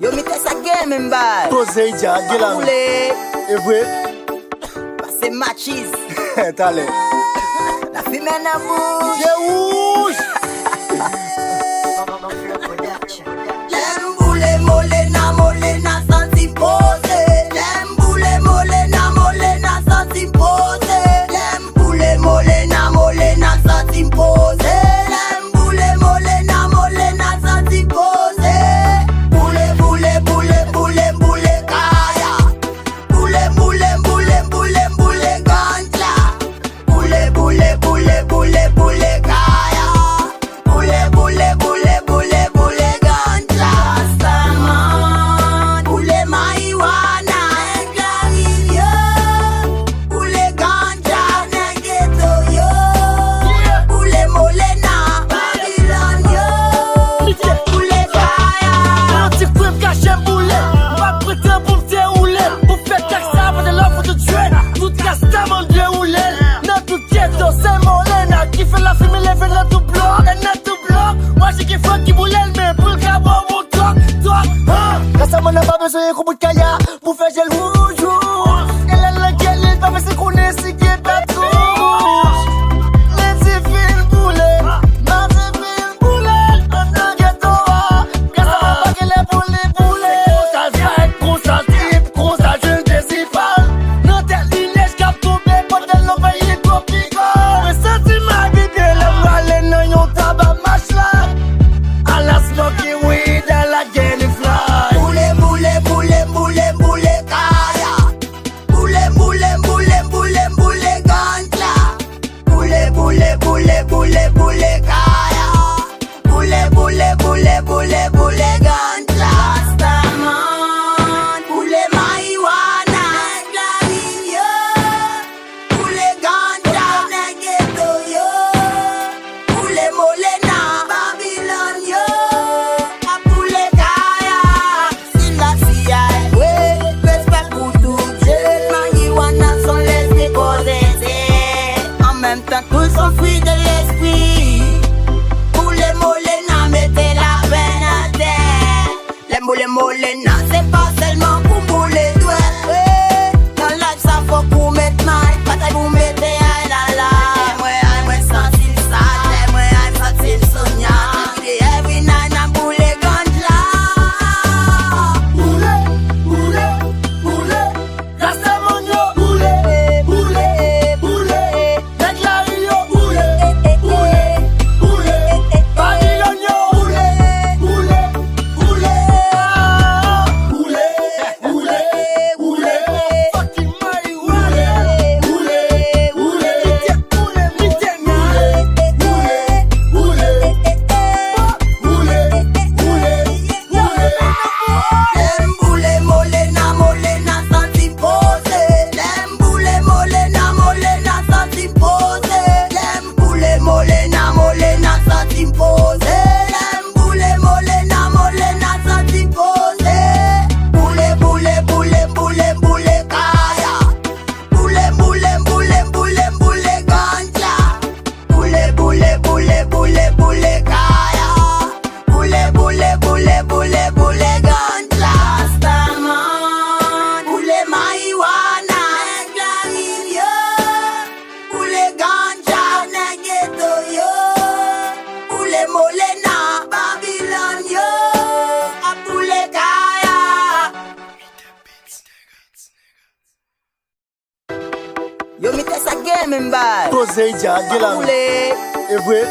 Yo me teste a game boy. Posei já, Gilang. Oulé, E voi? passe machis. Tale. La femme na bouche. Jeush! Lembule molena sans impose. Lembule molena sans impose. Lembule molena sans impose. Lembule molena sans impose. Boule kaya. Boule ganja. Boule kaya. Boule ganja. Rastaman. Boule marijuana. Englario. Boule ganja. Negeto yo. Boule molena. Babylon yo. Boule kaya. Un petit peu caché boulé, pas prêté pour me dérouler. Pour faire taxer avant de l'offre de tuer. Tout casse mon déroulé. Notre ghetto, c'est Molena qui fait la fumée, les veines tout bloc. Et net tout bloc. Moi j'ai qui fuck qui boule, mais pour le cabot, mon toc. Récemment, on n'a pas besoin d'un coup de kaya pour faire gel rouge. Elle a la gueule, il va faire ses connaît, si qui est à touche. Les civils boulés, ma civile boulée. On a ghetto, récemment, pas qu'elle est pour les boulets. Gros sale type, gros sale jeune décifale. Non, telle ligne, j'cap tombé, bordel, non, pays tropical. Mais ça, tu m'as dit, le malin, non, yon tabac, mâche là. À la smoky weed, à la gueule, fly. Boule kaya. Boule ganja. Boule kaya. Boule ganja. Rastaman. Boule marijuana. Englario. Boule ganja. Negeto yo. Boule molena. Babylon yo. Boule kaya. Silasia. Ouais, respect pour tout Dieu. Marijuana sont les déposés. En même temps, tous sont fruits de l'esprit. Boule molena, mettez la peine à terre. Les boule molena, c'est pas seulement pour bouler doigts. Ouais, dans life, ça faut pour mettre mal. Bataille pour mettre aïe la la. Moi, sentir ça. Moi, sentir sonia. Every night, na boule ganja. Rastamonio, Neglario, Babylonio, fucking marijuana, Lembule molena sans impose. Lembule molena sans impose. Lembule molena sans impose. Lembule molena sans impose. Boule kaya. Boule ganja. Boule kaya. Boule ganja. Rastaman. Boule marijuana. Englario. Boule ganja. Negeto yo. Boule molena. Babylon yo. Boule kaya. Yo me teste a game boy. Posei já, Gilang. Oulé, E voi?